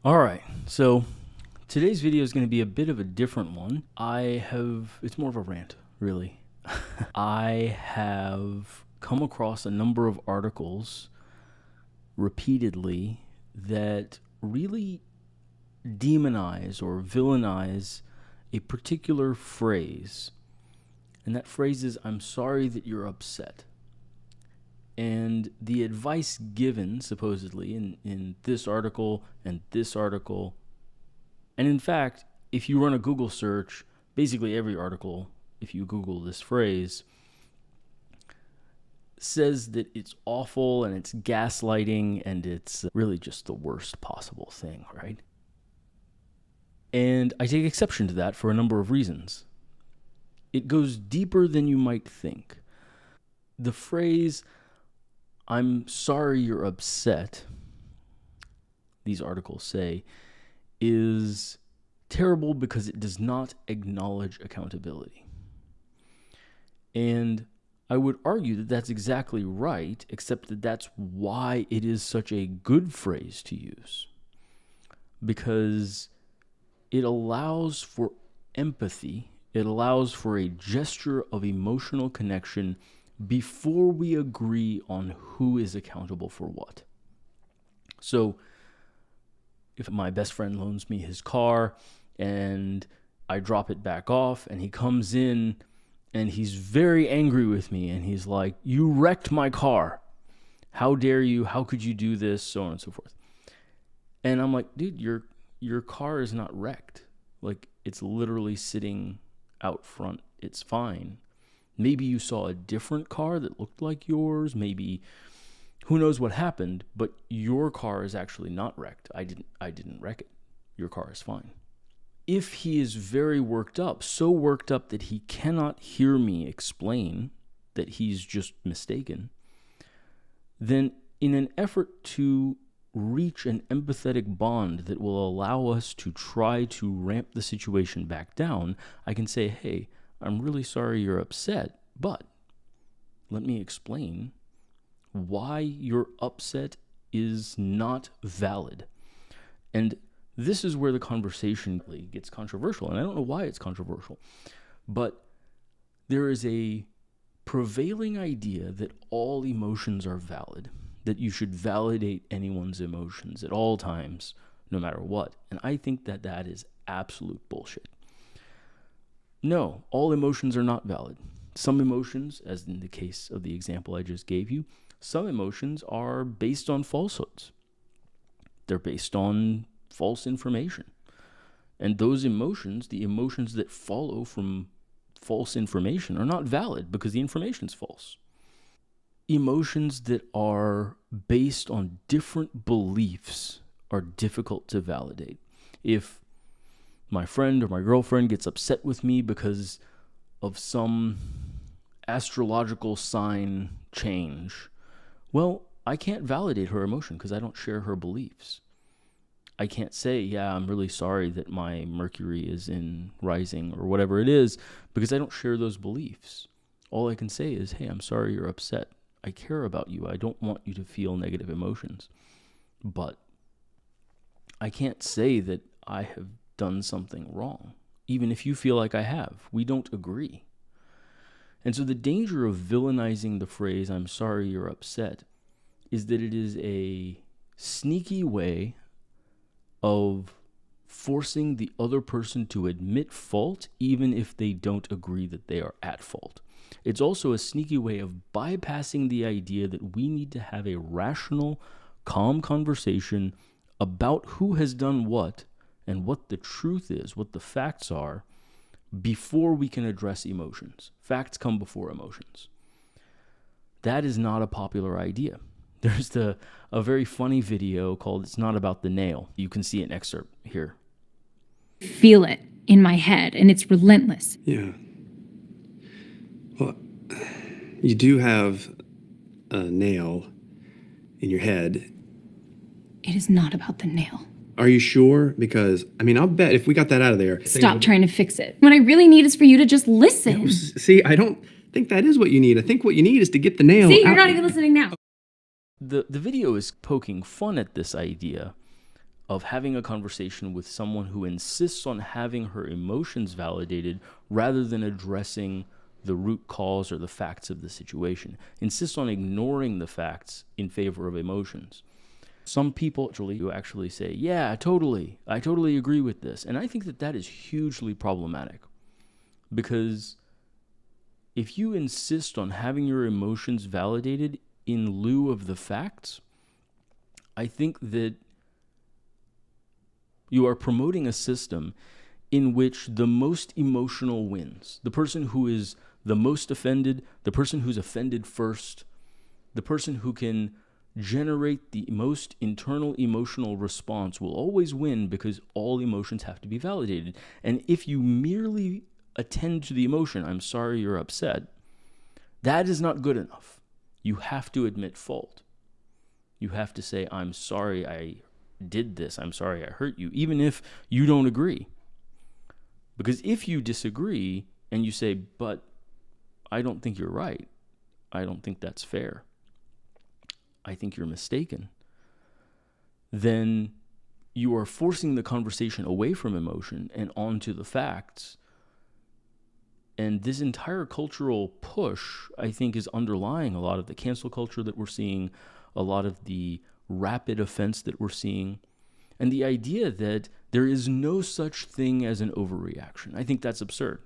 All right, so today's video is going to be a bit of a different one. It's more of a rant, really. I have come across a number of articles repeatedly that really demonize or villainize a particular phrase. And that phrase is, "I'm sorry that you're upset." And the advice given, supposedly, in this article and this article, and in fact, if you run a Google search, basically every article, if you Google this phrase, says that it's awful and it's gaslighting and it's really just the worst possible thing, right? And I take exception to that for a number of reasons. It goes deeper than you might think. The phrase, "I'm sorry you're upset," these articles say, is terrible because it does not acknowledge accountability. And I would argue that that's exactly right, except that that's why it is such a good phrase to use. Because it allows for empathy, it allows for a gesture of emotional connection before we agree on who is accountable for what. So, if my best friend loans me his car and I drop it back off and he comes in and he's very angry with me and he's like, "You wrecked my car. How dare you? How could you do this?" So on and so forth. And I'm like, "Dude, your car is not wrecked. Like, it's literally sitting out front. It's fine. Maybe you saw a different car that looked like yours. Maybe who knows what happened, but your car is actually not wrecked. I didn't wreck it. Your car is fine." If he is very worked up, so worked up that he cannot hear me explain that he's just mistaken, then in an effort to reach an empathetic bond that will allow us to try to ramp the situation back down, I can say, "Hey, I'm really sorry you're upset, but let me explain why your upset is not valid." And this is where the conversation gets controversial, and I don't know why it's controversial, but there is a prevailing idea that all emotions are valid, that you should validate anyone's emotions at all times, no matter what. And I think that that is absolute bullshit. No, all emotions are not valid. Some emotions, as in the case of the example I just gave you, some emotions are based on falsehoods. They're based on false information. And those emotions, the emotions that follow from false information, are not valid because the information's false. Emotions that are based on different beliefs are difficult to validate. If my friend or my girlfriend gets upset with me because of some astrological sign change, well, I can't validate her emotion because I don't share her beliefs. I can't say, "Yeah, I'm really sorry that my Mercury is in rising," or whatever it is, because I don't share those beliefs. All I can say is, "Hey, I'm sorry you're upset. I care about you. I don't want you to feel negative emotions." But I can't say that I have done something wrong, even if you feel like I have. We don't agree. And so the danger of villainizing the phrase, "I'm sorry you're upset," is that it is a sneaky way of forcing the other person to admit fault, even if they don't agree that they are at fault. It's also a sneaky way of bypassing the idea that we need to have a rational, calm conversation about who has done what and what the truth is, what the facts are, before we can address emotions. Facts come before emotions. That is not a popular idea. There's a very funny video called "It's Not About the Nail." You can see an excerpt here. Feel it in my head, and it's relentless. Yeah. Well, you do have a nail in your head. It is not about the nail. Are you sure? Because, I mean, I'll bet if we got that out of there... Stop trying to fix it. What I really need is for you to just listen. See, I don't think that is what you need. I think what you need is to get the nail See, you're out. not even listening now. The video is poking fun at this idea of having a conversation with someone who insists on having her emotions validated rather than addressing the root cause or the facts of the situation, insists on ignoring the facts in favor of emotions. Some people actually say, yeah, I totally agree with this. And I think that that is hugely problematic, because if you insist on having your emotions validated in lieu of the facts, I think that you are promoting a system in which the most emotional wins. The person who is the most offended, the person who's offended first, the person who can generate the most internal emotional response will always win, because all emotions have to be validated. And if you merely attend to the emotion, I'm sorry you're upset, that is not good enough. You have to admit fault. You have to say, I'm sorry I did this. I'm sorry I hurt you, even if you don't agree. Because if you disagree and you say, but I don't think you're right, I don't think that's fair, I think you're mistaken, then you are forcing the conversation away from emotion and onto the facts. And this entire cultural push, I think, is underlying a lot of the cancel culture that we're seeing, a lot of the rapid offense that we're seeing, and the idea that there is no such thing as an overreaction. I think that's absurd.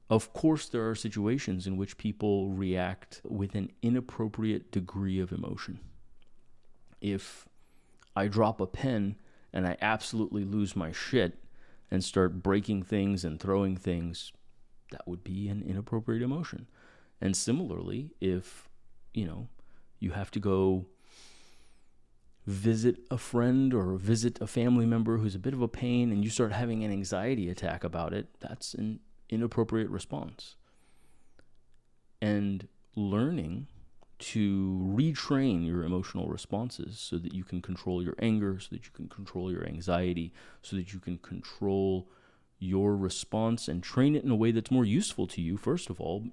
Of course, there are situations in which people react with an inappropriate degree of emotion. If I drop a pen and I absolutely lose my shit and start breaking things and throwing things, that would be an inappropriate emotion. And similarly, if, you have to go visit a friend or visit a family member who's a bit of a pain and you start having an anxiety attack about it, that's an inappropriate response. And learning to retrain your emotional responses so that you can control your anger, so that you can control your anxiety, so that you can control your response and train it in a way that's more useful to you, first of all,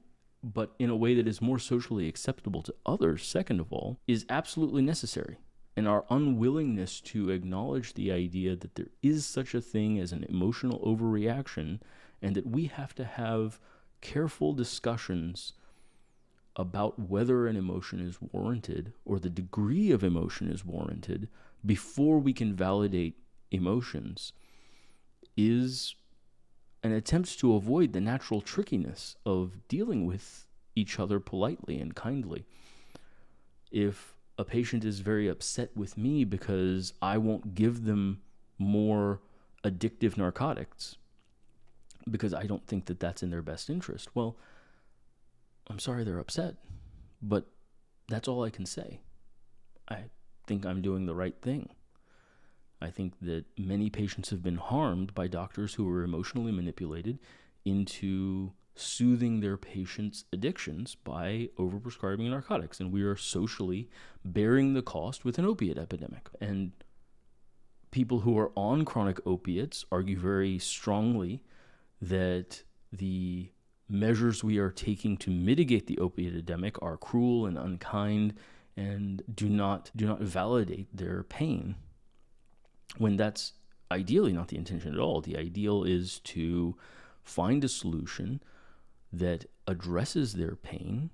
but in a way that is more socially acceptable to others, second of all, is absolutely necessary. And our unwillingness to acknowledge the idea that there is such a thing as an emotional overreaction, and that we have to have careful discussions about whether an emotion is warranted or the degree of emotion is warranted before we can validate emotions, is an attempt to avoid the natural trickiness of dealing with each other politely and kindly. If a patient is very upset with me because I won't give them more addictive narcotics because I don't think that that's in their best interest, well, I'm sorry they're upset, but that's all I can say. I think I'm doing the right thing. I think that many patients have been harmed by doctors who were emotionally manipulated into soothing their patients' addictions by overprescribing narcotics. And we are socially bearing the cost with an opiate epidemic. And people who are on chronic opiates argue very strongly that the measures we are taking to mitigate the opiate epidemic are cruel and unkind and do not validate their pain, when that's ideally not the intention at all. The ideal is to find a solution that addresses their pain,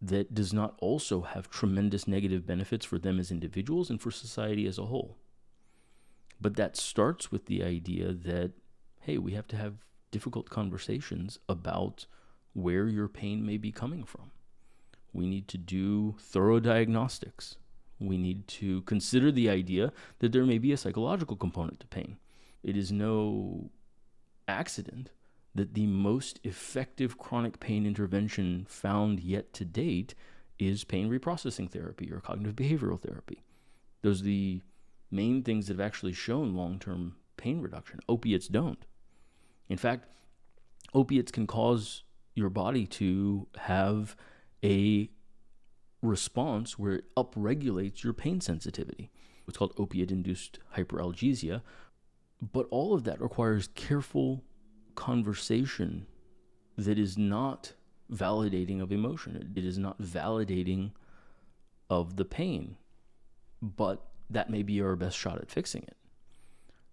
that does not also have tremendous negative benefits for them as individuals and for society as a whole. But that starts with the idea that, hey, we have to have difficult conversations about where your pain may be coming from. We need to do thorough diagnostics. We need to consider the idea that there may be a psychological component to pain. It is no accident that the most effective chronic pain intervention found yet to date is pain reprocessing therapy or cognitive behavioral therapy. Those are the main things that have actually shown long-term pain reduction. Opiates don't. In fact, opiates can cause your body to have a response where it upregulates your pain sensitivity. It's called opiate-induced hyperalgesia. But all of that requires careful conversation that is not validating of emotion. It is not validating of the pain, but that may be our best shot at fixing it.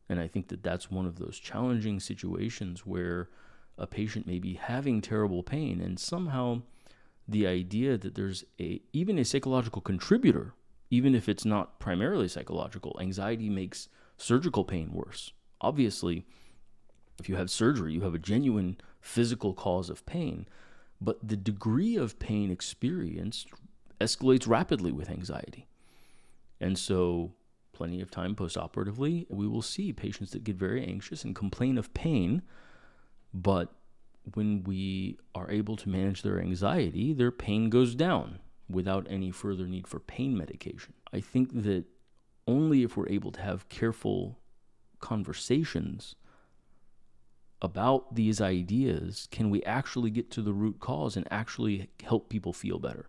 And I think that that's one of those challenging situations where a patient may be having terrible pain, and somehow the idea that there's even a psychological contributor, even if it's not primarily psychological. Anxiety makes surgical pain worse. Obviously, if you have surgery, you have a genuine physical cause of pain, but the degree of pain experienced escalates rapidly with anxiety. And so plenty of time postoperatively, we will see patients that get very anxious and complain of pain, but when we are able to manage their anxiety, their pain goes down without any further need for pain medication. I think that only if we're able to have careful conversations about these ideas can we actually get to the root cause and actually help people feel better.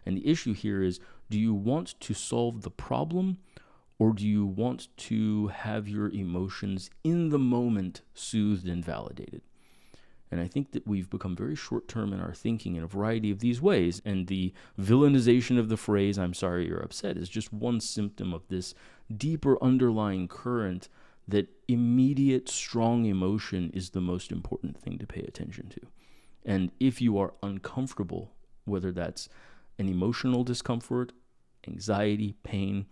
And the issue here is, do you want to solve the problem, or do you want to have your emotions in the moment soothed and validated? And I think that we've become very short-term in our thinking in a variety of these ways. And the villainization of the phrase, "I'm sorry you're upset," is just one symptom of this deeper underlying current that immediate, strong emotion is the most important thing to pay attention to. And if you are uncomfortable, whether that's an emotional discomfort, anxiety, pain,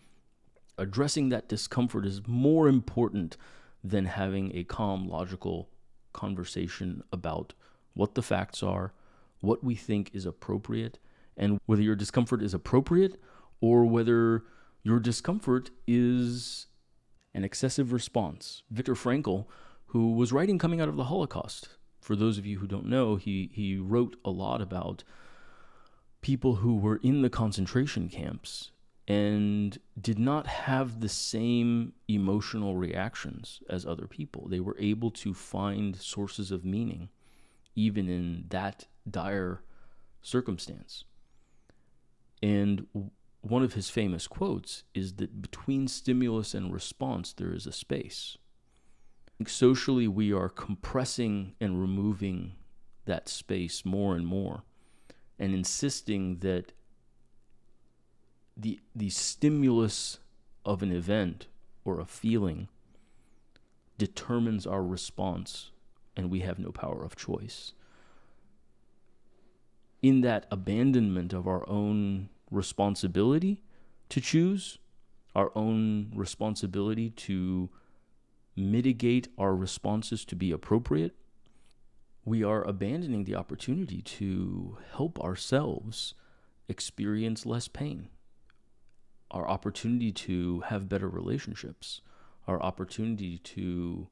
addressing that discomfort is more important than having a calm, logical conversation about what the facts are, what we think is appropriate, and whether your discomfort is appropriate or whether your discomfort is an excessive response. Viktor Frankl, who was writing coming out of the Holocaust, for those of you who don't know, he wrote a lot about people who were in the concentration camps and did not have the same emotional reactions as other people. They were able to find sources of meaning even in that dire circumstance. And one of his famous quotes is that between stimulus and response, there is a space. Socially, we are compressing and removing that space more and more, and insisting that the stimulus of an event or a feeling determines our response, and we have no power of choice. In that abandonment of our own responsibility to choose, our own responsibility to mitigate our responses to be appropriate, we are abandoning the opportunity to help ourselves experience less pain, our opportunity to have better relationships, our opportunity to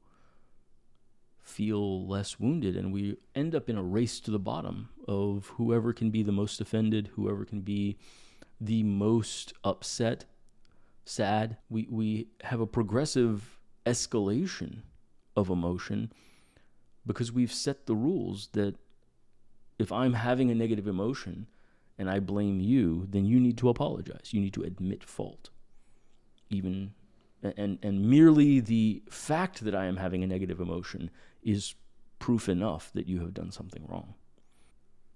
feel less wounded, and we end up in a race to the bottom of whoever can be the most offended, whoever can be the most upset, sad. We have a progressive escalation of emotion because we've set the rules that if I'm having a negative emotion and I blame you, then you need to apologize. You need to admit fault. And merely the fact that I am having a negative emotion is proof enough that you have done something wrong.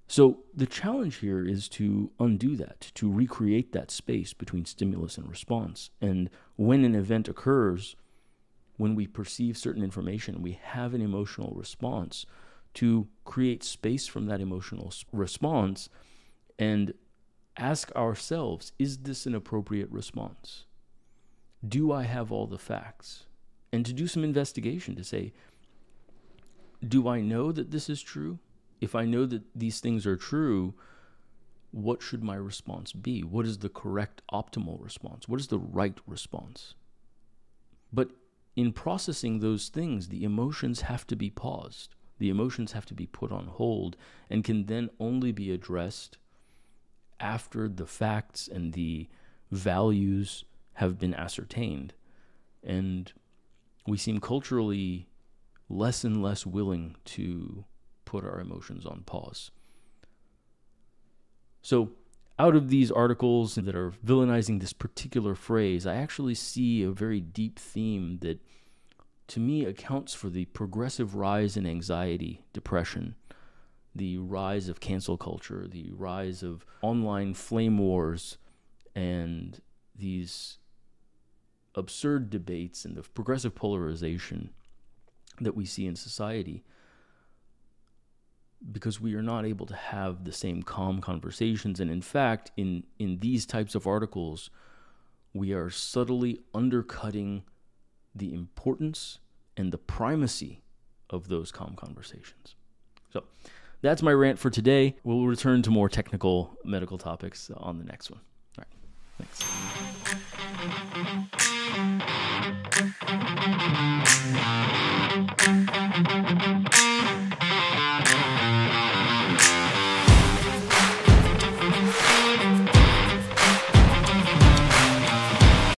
So the challenge here is to undo that, to recreate that space between stimulus and response. And when an event occurs, when we perceive certain information, we have an emotional response, to create space from that emotional response and ask ourselves, is this an appropriate response? Do I have all the facts? And to do some investigation to say, do I know that this is true? If I know that these things are true, what should my response be? What is the correct optimal response? What is the right response? But in processing those things, the emotions have to be paused. The emotions have to be put on hold and can then only be addressed after the facts and the values have been ascertained. And we seem culturally less and less willing to put our emotions on pause. So out of these articles that are villainizing this particular phrase, I actually see a very deep theme that to me accounts for the progressive rise in anxiety, depression, the rise of cancel culture, the rise of online flame wars, and these absurd debates and the progressive polarization that we see in society, because we are not able to have the same calm conversations. And in fact, in these types of articles, we are subtly undercutting the importance and the primacy of those calm conversations. So that's my rant for today. We'll return to more technical medical topics on the next one. All right, thanks.